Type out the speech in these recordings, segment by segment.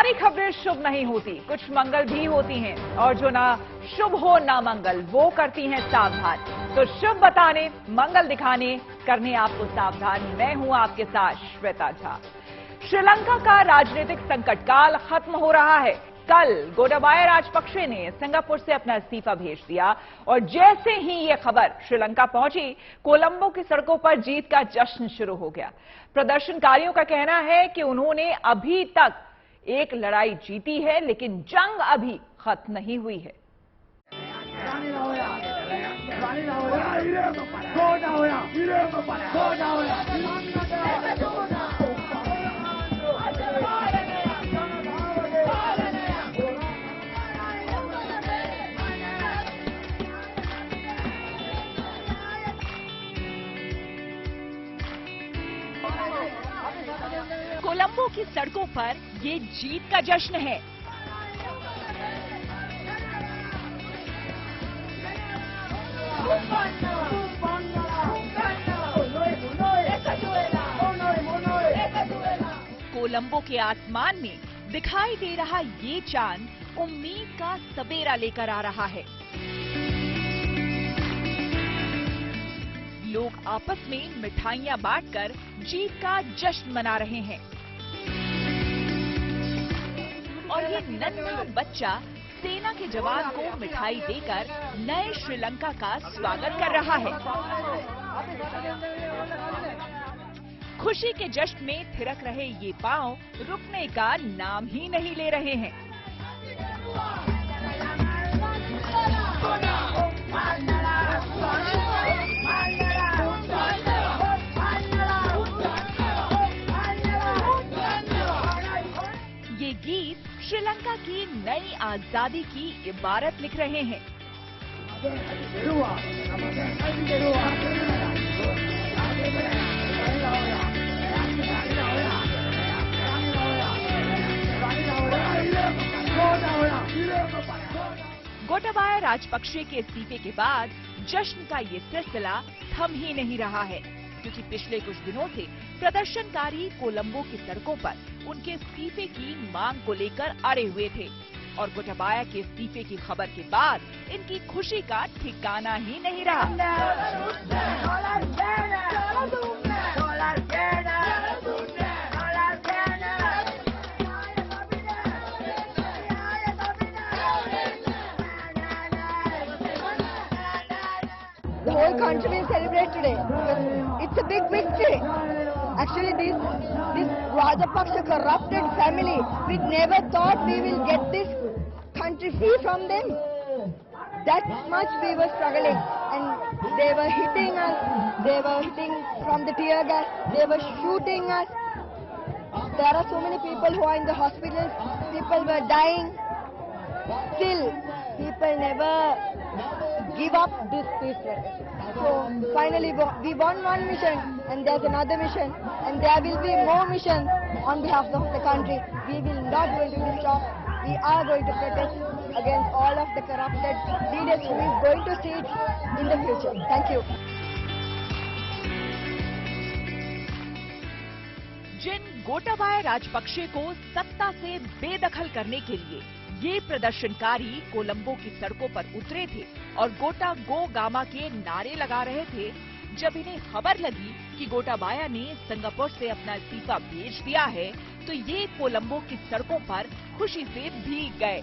सारी खबरें शुभ नहीं होती, कुछ मंगल भी होती हैं, और जो ना शुभ हो ना मंगल वो करती हैं सावधान। तो शुभ बताने, मंगल दिखाने, करने आपको सावधान। मैं हूं आपके साथ श्वेता झा। श्रीलंका का राजनीतिक संकट काल खत्म हो रहा है। कल गोटाबाया राजपक्षे ने सिंगापुर से अपना इस्तीफा भेज दिया और जैसे ही ये खबर श्रीलंका पहुंची, कोलंबो की सड़कों पर जीत का जश्न शुरू हो गया। प्रदर्शनकारियों का कहना है कि उन्होंने अभी तक एक लड़ाई जीती है, लेकिन जंग अभी खत्म नहीं हुई है। कोलंबो की सड़कों पर ये जीत का जश्न है। कोलंबो के आसमान में दिखाई दे रहा ये चांद उम्मीद का सवेरा लेकर आ रहा है। लोग आपस में मिठाइयां बांटकर जीत का जश्न मना रहे हैं और ये नन्हा बच्चा सेना के जवान को मिठाई देकर नए श्रीलंका का स्वागत कर रहा है। खुशी के जश्न में थिरक रहे ये पांव रुकने का नाम ही नहीं ले रहे हैं। ये गीत श्रीलंका की नई आजादी की इबारत लिख रहे हैं। गोटाबाया राजपक्षे के इस्तीफे के बाद जश्न का ये सिलसिला थम ही नहीं रहा है, क्योंकि पिछले कुछ दिनों से प्रदर्शनकारी कोलंबो की सड़कों पर उनके इस्तीफे की मांग को लेकर अड़े हुए थे और गोटाबाया के इस्तीफे की खबर के बाद इनकी खुशी का ठिकाना ही नहीं रहा। The whole country will celebrate today. It's a big victory. Actually, this Rajapaksa corrupted family, we never thought we will get this country free from them. That much we were struggling, and they were hitting us, they were hitting from the tear gas, they were shooting us. There are so many people who are in the hospitals, people were dying. Still, people never give up this peace. So finally we won one mission, and there's another mission, and there will be more missions on behalf of the country. We will not going to stop. We are going to protest against all of the corrupted leaders who is going to see it in the future. Thank you. जिन गोटाबाया राजपक्षे को सत्ता से बेदखल करने के लिए ये प्रदर्शनकारी कोलंबो की सड़कों पर उतरे थे और गोटा गो गामा के नारे लगा रहे थे, जब इन्हें खबर लगी कि गोटाबाया ने सिंगापुर से अपना इस्तीफा भेज दिया है, तो ये कोलंबो की सड़कों पर खुशी से भीग गए।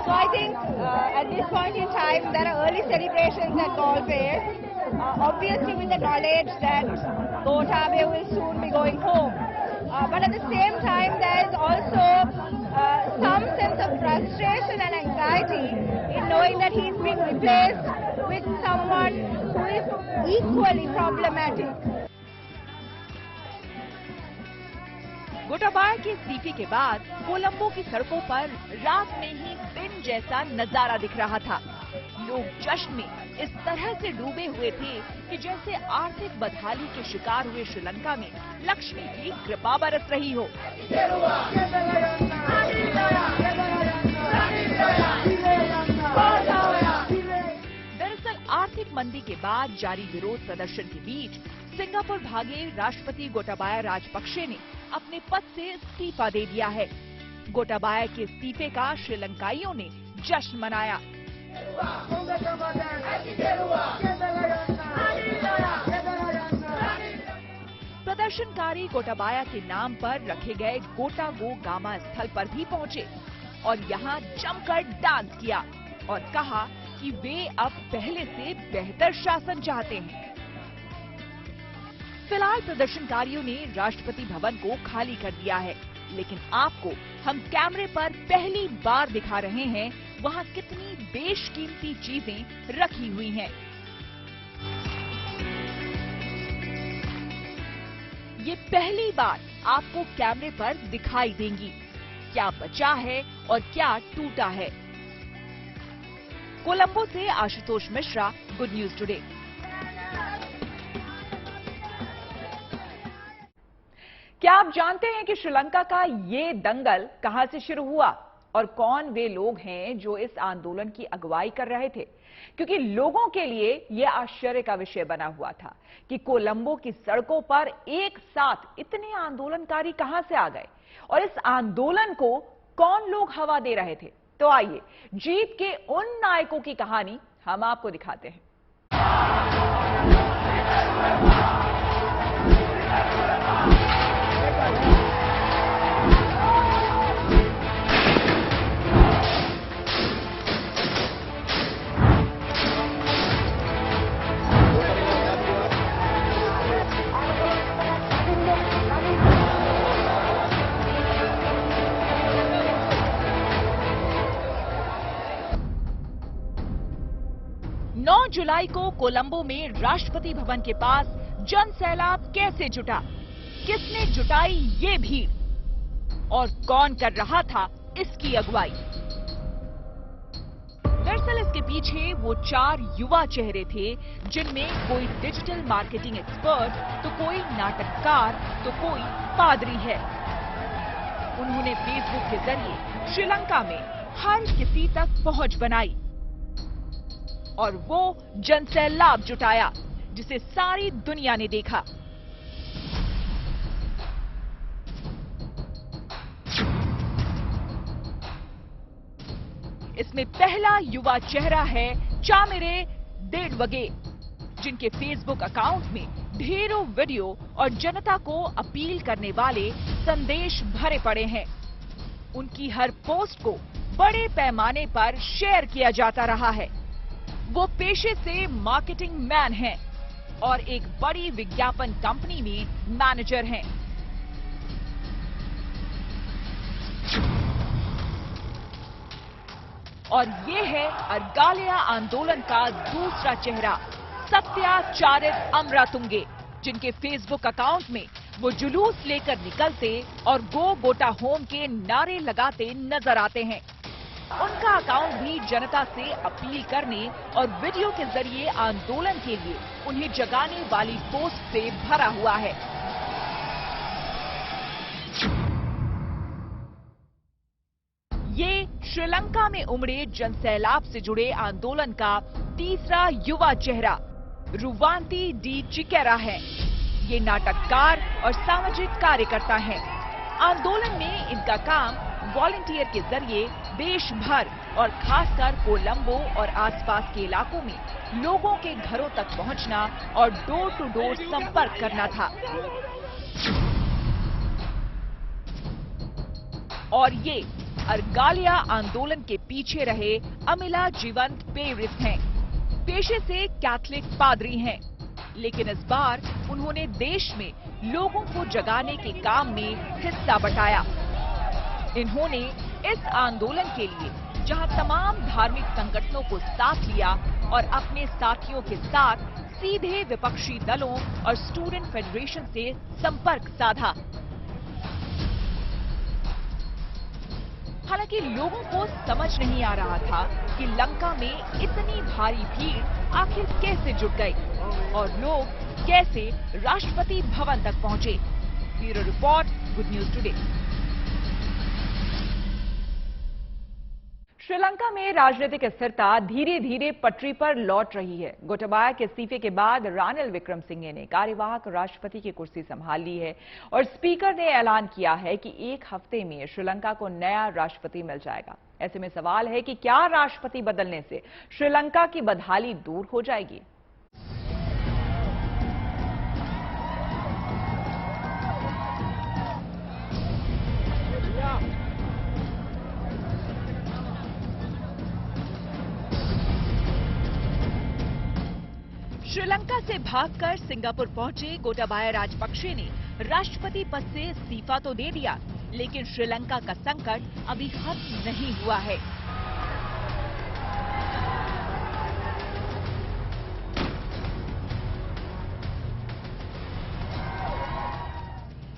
So I think at this point in time there are early celebrations at Galway. Obviously with the knowledge that Gotabaya will soon be going home. But at the same time there is also some sense of frustration and anxiety in knowing that he is being replaced with someone who is equally problematic. Gotabaya के इस्तीफे के बाद कोलंबो की सड़कों पर रात में ही दिन जैसा नजारा दिख रहा था। लोग जश्न में इस तरह से डूबे हुए थे कि जैसे आर्थिक बदहाली के शिकार हुए श्रीलंका में लक्ष्मी की कृपा बरस रही हो। दरअसल आर्थिक मंदी के बाद जारी विरोध प्रदर्शन के बीच सिंगापुर भागे राष्ट्रपति गोटाबाया राजपक्षे ने अपने पद से इस्तीफा दे दिया है। गोटाबाया के इस्तीफे का श्रीलंकाइयों ने जश्न मनाया। प्रदर्शनकारी गोटाबाया के नाम पर रखे गए गोटागो गामा स्थल पर भी पहुंचे और यहां जमकर डांस किया और कहा कि वे अब पहले से बेहतर शासन चाहते हैं। फिलहाल प्रदर्शनकारियों ने राष्ट्रपति भवन को खाली कर दिया है, लेकिन आपको हम कैमरे पर पहली बार दिखा रहे हैं वहां कितनी बेशकीमती चीजें रखी हुई हैं। ये पहली बार आपको कैमरे पर दिखाई देंगी, क्या बचा है और क्या टूटा है। कोलंबो से Ashutosh Mishra, good news today. क्या आप जानते हैं कि श्रीलंका का ये दंगल कहां से शुरू हुआ और कौन वे लोग हैं जो इस आंदोलन की अगुवाई कर रहे थे? क्योंकि लोगों के लिए यह आश्चर्य का विषय बना हुआ था कि कोलंबो की सड़कों पर एक साथ इतने आंदोलनकारी कहां से आ गए और इस आंदोलन को कौन लोग हवा दे रहे थे। तो आइए जीत के उन नायकों की कहानी हम आपको दिखाते हैं। 9 जुलाई को कोलंबो में राष्ट्रपति भवन के पास जन सैलाब कैसे जुटा, किसने जुटाई ये भीड़ और कौन कर रहा था इसकी अगुवाई। दरअसल इसके पीछे वो 4 युवा चेहरे थे जिनमें कोई डिजिटल मार्केटिंग एक्सपर्ट, तो कोई नाटककार, तो कोई पादरी है। उन्होंने फेसबुक के जरिए श्रीलंका में हर किसी तक पहुंच बनाई और वो जनसैलाब जुटाया जिसे सारी दुनिया ने देखा। इसमें पहला युवा चेहरा है चामिरे डेडवगे, जिनके फेसबुक अकाउंट में ढेरों वीडियो और जनता को अपील करने वाले संदेश भरे पड़े हैं। उनकी हर पोस्ट को बड़े पैमाने पर शेयर किया जाता रहा है। वो पेशे से मार्केटिंग मैन हैं और एक बड़ी विज्ञापन कंपनी में मैनेजर हैं। और ये है अर्गालिया आंदोलन का दूसरा चेहरा, सत्याचारित अमरातुंगे, जिनके फेसबुक अकाउंट में वो जुलूस लेकर निकलते और गो गोटा होम के नारे लगाते नजर आते हैं। उनका अकाउंट भी जनता से अपील करने और वीडियो के जरिए आंदोलन के लिए उन्हें जगाने वाली पोस्ट से भरा हुआ है। ये श्रीलंका में उमड़े जनसैलाब से जुड़े आंदोलन का तीसरा युवा चेहरा रुवांती डी चिकेरा है। ये नाटककार और सामाजिक कार्यकर्ता हैं। आंदोलन में इनका काम वॉलंटियर के जरिए देश भर और खासकर कोलंबो और आसपास के इलाकों में लोगों के घरों तक पहुंचना और डोर टू डोर संपर्क करना था। और ये अर्गालिया आंदोलन के पीछे रहे अमिला जीवंत पेरिस हैं। पेशे से कैथलिक पादरी हैं, लेकिन इस बार उन्होंने देश में लोगों को जगाने के काम में हिस्सा बटाया। इन्होंने इस आंदोलन के लिए जहां तमाम धार्मिक संगठनों को साथ लिया और अपने साथियों के साथ सीधे विपक्षी दलों और स्टूडेंट फेडरेशन से संपर्क साधा। हालांकि लोगों को समझ नहीं आ रहा था कि लंका में इतनी भारी भीड़ आखिर कैसे जुट गई और लोग कैसे राष्ट्रपति भवन तक पहुंचे। Bureau report, good news today. Sri Lanka में राजनीतिक स्थिरता धीरे धीरे पटरी पर लौट रही है। गोटाबाया के इस्तीफे के बाद रानिल विक्रमसिंघे ने कार्यवाहक राष्ट्रपति की कुर्सी संभाल ली है और स्पीकर ने ऐलान किया है कि एक हफ्ते में श्रीलंका को नया राष्ट्रपति मिल जाएगा। ऐसे में सवाल है कि क्या राष्ट्रपति बदलने से श्रीलंका की बदहाली दूर हो जाएगी? श्रीलंका से भागकर सिंगापुर पहुंचे गोटाबाया राजपक्षे ने राष्ट्रपति पद से इस्तीफा तो दे दिया, लेकिन श्रीलंका का संकट अभी खत्म नहीं हुआ है।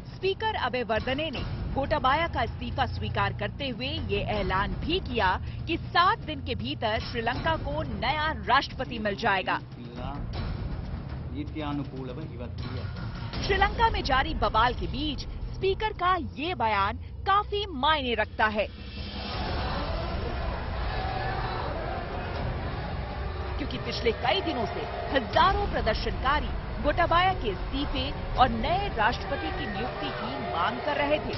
स्पीकर अबेवर्दने ने गोटाबाया का इस्तीफा स्वीकार करते हुए ये ऐलान भी किया कि 7 दिन के भीतर श्रीलंका को नया राष्ट्रपति मिल जाएगा। श्रीलंका में जारी बवाल के बीच स्पीकर का ये बयान काफी मायने रखता है, क्योंकि पिछले कई दिनों से हजारों प्रदर्शनकारी गोटाबाया के इस्तीफे और नए राष्ट्रपति की नियुक्ति की मांग कर रहे थे।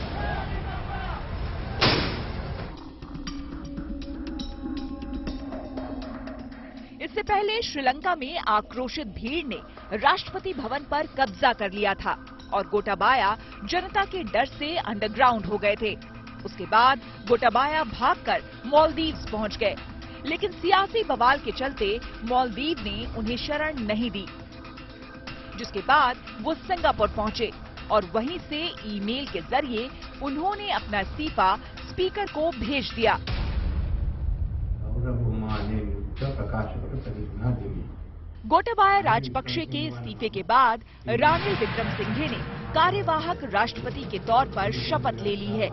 इससे पहले श्रीलंका में आक्रोशित भीड़ ने राष्ट्रपति भवन पर कब्जा कर लिया था और गोटाबाया जनता के डर से अंडरग्राउंड हो गए थे। उसके बाद गोटाबाया भागकर मालदीव्स पहुंच गए, लेकिन सियासी बवाल के चलते मालदीव ने उन्हें शरण नहीं दी, जिसके बाद वो सिंगापुर पहुंचे और वहीं से ईमेल के जरिए उन्होंने अपना इस्तीफा स्पीकर को भेज दिया। गोटाबाया राजपक्षे के इस्तीफे के बाद रानिल विक्रमसिंघे ने कार्यवाहक राष्ट्रपति के तौर पर शपथ ले ली है।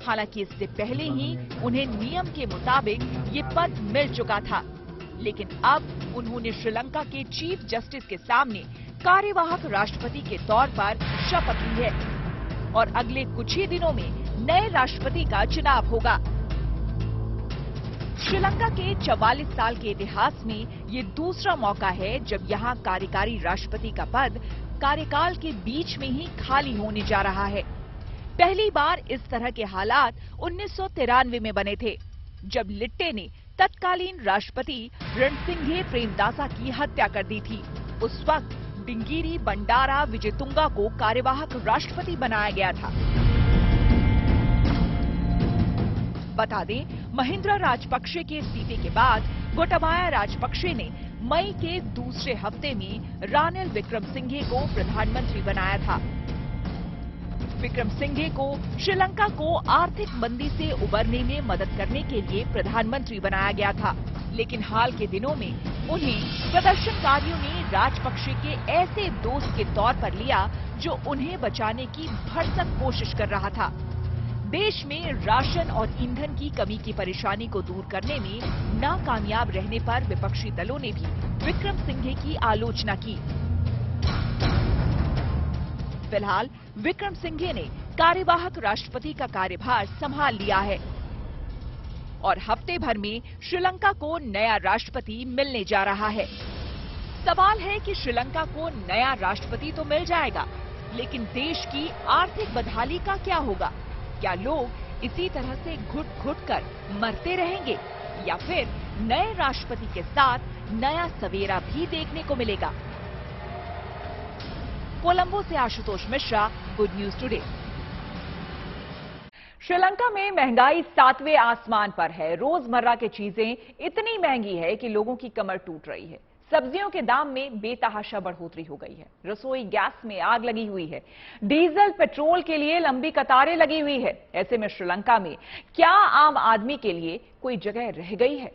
हालांकि इससे पहले ही उन्हें नियम के मुताबिक ये पद मिल चुका था, लेकिन अब उन्होंने श्रीलंका के चीफ जस्टिस के सामने कार्यवाहक राष्ट्रपति के तौर पर शपथ ली है और अगले कुछ ही दिनों में नए राष्ट्रपति का चुनाव होगा। श्रीलंका के 44 साल के इतिहास में ये दूसरा मौका है जब यहाँ कार्यकारी राष्ट्रपति का पद कार्यकाल के बीच में ही खाली होने जा रहा है। पहली बार इस तरह के हालात 1993 में बने थे, जब लिट्टे ने तत्कालीन राष्ट्रपति रणसिंघे प्रेमदासा की हत्या कर दी थी। उस वक्त डिंगिरी बंडारा विजयतुंगा को कार्यवाहक राष्ट्रपति बनाया गया था। बता दें, महिंद्रा राजपक्षे के इस्तीफे के बाद गोटाबाया राजपक्षे ने मई के दूसरे हफ्ते में रानिल विक्रमसिंघे को प्रधानमंत्री बनाया था। विक्रमसिंघे को श्रीलंका को आर्थिक मंदी से उबरने में मदद करने के लिए प्रधानमंत्री बनाया गया था, लेकिन हाल के दिनों में उन्हें प्रदर्शनकारियों ने राजपक्षे के ऐसे दोस्त के तौर पर लिया जो उन्हें बचाने की भरसक कोशिश कर रहा था। देश में राशन और ईंधन की कमी की परेशानी को दूर करने में नाकामयाब रहने पर विपक्षी दलों ने भी विक्रमसिंघे की आलोचना की। फिलहाल विक्रमसिंघे ने कार्यवाहक राष्ट्रपति का कार्यभार संभाल लिया है और हफ्ते भर में श्रीलंका को नया राष्ट्रपति मिलने जा रहा है। सवाल है कि श्रीलंका को नया राष्ट्रपति तो मिल जाएगा, लेकिन देश की आर्थिक बदहाली का क्या होगा? क्या लोग इसी तरह से घुट-घुट कर मरते रहेंगे या फिर नए राष्ट्रपति के साथ नया सवेरा भी देखने को मिलेगा? कोलंबो से Ashutosh Mishra, good news today. Sri Lanka में महंगाई 7वें आसमान पर है। रोजमर्रा की चीजें इतनी महंगी है कि लोगों की कमर टूट रही है। सब्जियों के दाम में बेतहाशा बढ़ोतरी हो गई है। रसोई गैस में आग लगी हुई है। डीजल पेट्रोल के लिए लंबी कतारें लगी हुई है। ऐसे में श्रीलंका में क्या आम आदमी के लिए कोई जगह रह गई है?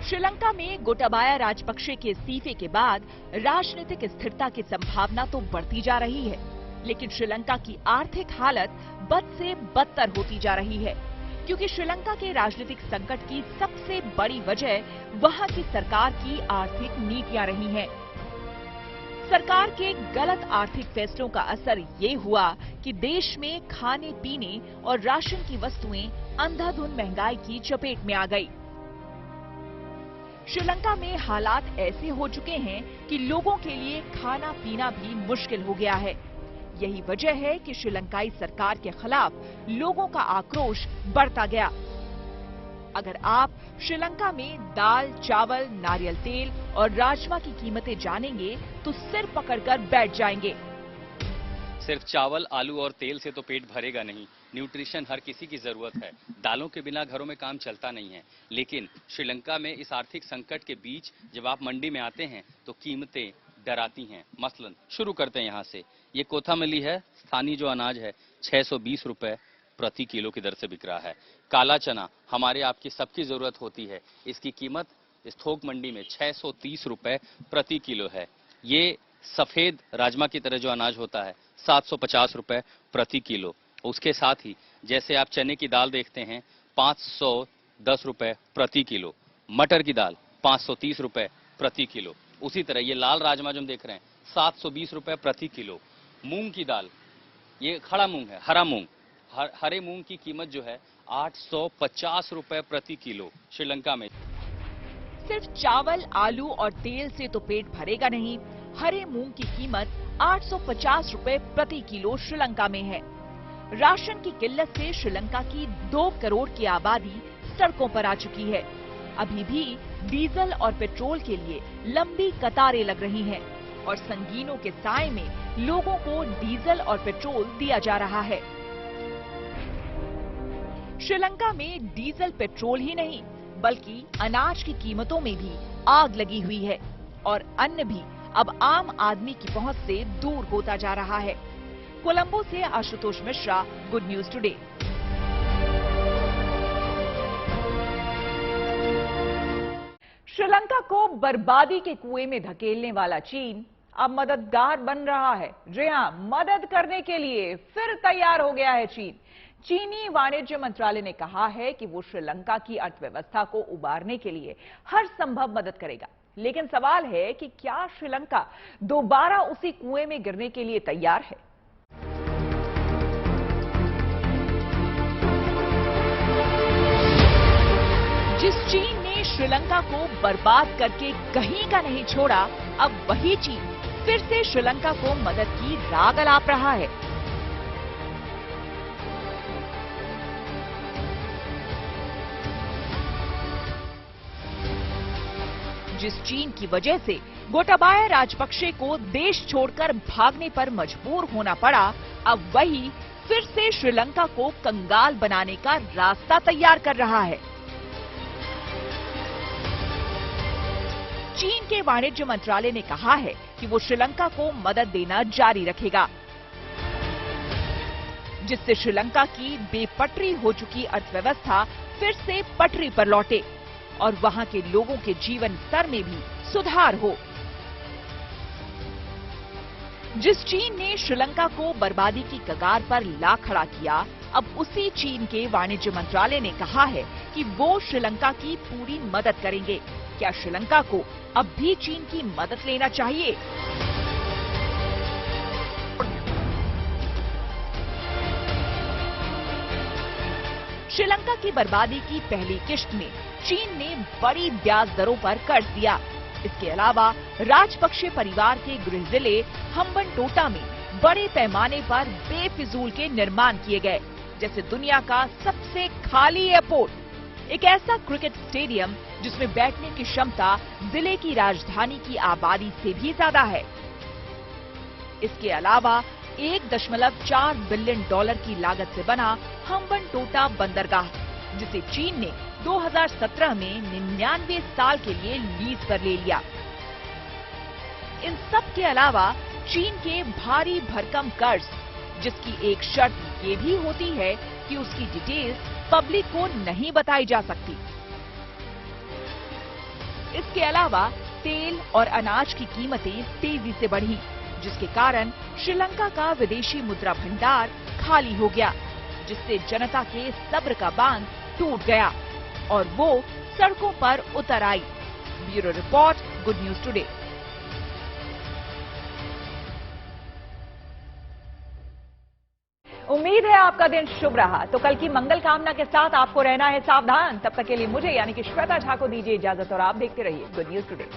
श्रीलंका में गोटाबाया राजपक्षे के इस्तीफे के बाद राजनीतिक स्थिरता की संभावना तो बढ़ती जा रही है, लेकिन श्रीलंका की आर्थिक हालत बद से बदतर होती जा रही है, क्योंकि श्रीलंका के राजनीतिक संकट की सबसे बड़ी वजह वहां की सरकार की आर्थिक नीतियां रही हैं। सरकार के गलत आर्थिक फैसलों का असर ये हुआ कि देश में खाने पीने और राशन की वस्तुएं अंधाधुंध महंगाई की चपेट में आ गई। श्रीलंका में हालात ऐसे हो चुके हैं कि लोगों के लिए खाना पीना भी मुश्किल हो गया है। यही वजह है कि श्रीलंकाई सरकार के खिलाफ लोगों का आक्रोश बढ़ता गया। अगर आप श्रीलंका में दाल, चावल, नारियल तेल और राजमा की कीमतें जानेंगे तो सिर पकड़कर बैठ जाएंगे। सिर्फ चावल, आलू और तेल से तो पेट भरेगा नहीं। न्यूट्रिशन हर किसी की जरूरत है। दालों के बिना घरों में काम चलता नहीं है। लेकिन श्रीलंका में इस आर्थिक संकट के बीच जब आप मंडी में आते हैं तो कीमतें डराती हैं। मसलन शुरू करते हैं यहाँ से। ये कोथामली है, स्थानीय जो अनाज है 620 रुपए प्रति किलो की दर से बिक रहा है। काला चना हमारे आपकी सबकी जरूरत होती है, इसकी कीमत इस थोक मंडी में 630 रुपए प्रति किलो है। ये सफेद राजमा की तरह जो अनाज होता है 750 रुपए प्रति किलो। उसके साथ ही जैसे आप चने की दाल देखते हैं 510 रुपए प्रति किलो, मटर की दाल 530 रुपए प्रति किलो। उसी तरह ये लाल राजमा जो हम देख रहे हैं 720 रुपए प्रति किलो। मूंग की दाल, ये खड़ा मूंग है, हरा मूंग, हरे मूंग की कीमत जो है 850 रुपए प्रति किलो श्रीलंका में। सिर्फ चावल, आलू और तेल से तो पेट भरेगा नहीं। हरे मूंग की कीमत 850 रुपए प्रति किलो श्रीलंका में है। राशन की किल्लत से श्रीलंका की 2 करोड़ की आबादी सड़कों पर आ चुकी है। अभी भी डीजल और पेट्रोल के लिए लंबी कतारें लग रही हैं और संगीनों के साए में लोगों को डीजल और पेट्रोल दिया जा रहा है। श्रीलंका में डीजल, पेट्रोल ही नहीं बल्कि अनाज की कीमतों में भी आग लगी हुई है और अन्न भी अब आम आदमी की पहुंच से दूर होता जा रहा है। कोलंबो से Ashutosh Mishra, good news today. Sri Lanka को बर्बादी के कुएं में धकेलने वाला चीन अब मददगार बन रहा है। जी हां, मदद करने के लिए फिर तैयार हो गया है चीन। चीनी वाणिज्य मंत्रालय ने कहा है कि वो श्रीलंका की अर्थव्यवस्था को उबारने के लिए हर संभव मदद करेगा। लेकिन सवाल है कि क्या श्रीलंका दोबारा उसी कुएं में गिरने के लिए तैयार है? जिस चीन ने श्रीलंका को बर्बाद करके कहीं का नहीं छोड़ा, अब वही चीन फिर से श्रीलंका को मदद की राग अलाप रहा है। जिस चीन की वजह से गोटाबाया राजपक्षे को देश छोड़कर भागने पर मजबूर होना पड़ा, अब वही फिर से श्रीलंका को कंगाल बनाने का रास्ता तैयार कर रहा है। चीन के वाणिज्य मंत्रालय ने कहा है कि वो श्रीलंका को मदद देना जारी रखेगा, जिससे श्रीलंका की बेपटरी हो चुकी अर्थव्यवस्था फिर से पटरी पर लौटे और वहां के लोगों के जीवन स्तर में भी सुधार हो। जिस चीन ने श्रीलंका को बर्बादी की कगार पर ला खड़ा किया, अब उसी चीन के वाणिज्य मंत्रालय ने कहा है कि वो श्रीलंका की पूरी मदद करेंगे। क्या श्रीलंका को अब भी चीन की मदद लेना चाहिए? श्रीलंका की बर्बादी की पहली किश्त में चीन ने बड़ी ब्याज दरों पर कर्ज दिया। इसके अलावा राजपक्षे परिवार के गृह जिले हम्बनटोटा में बड़े पैमाने पर बेफिजूल के निर्माण किए गए, जैसे दुनिया का सबसे खाली एयरपोर्ट, एक ऐसा क्रिकेट स्टेडियम जिसमें बैठने की क्षमता जिले की राजधानी की आबादी से भी ज्यादा है। इसके अलावा 1.4 बिलियन डॉलर की लागत से बना हम्बनटोटा बंदरगाह, जिसे चीन ने 2017 में 99 साल के लिए लीज पर ले लिया। इन सब के अलावा चीन के भारी भरकम कर्ज, जिसकी एक शर्त ये भी होती है कि उसकी डिटेल्स पब्लिक को नहीं बताई जा सकती। इसके अलावा तेल और अनाज की कीमतें तेजी से बढ़ी, जिसके कारण श्रीलंका का विदेशी मुद्रा भंडार खाली हो गया, जिससे जनता के सब्र का बांध टूट गया और वो सड़कों पर उतर आई। Bureau report, good news today. उम्मीद है आपका दिन शुभ रहा। तो कल की मंगल कामना के साथ आपको रहना है सावधान। तब तक के लिए मुझे यानी कि श्वेता झा को दीजिए इजाजत और आप देखते रहिए गुड न्यूज टुडे।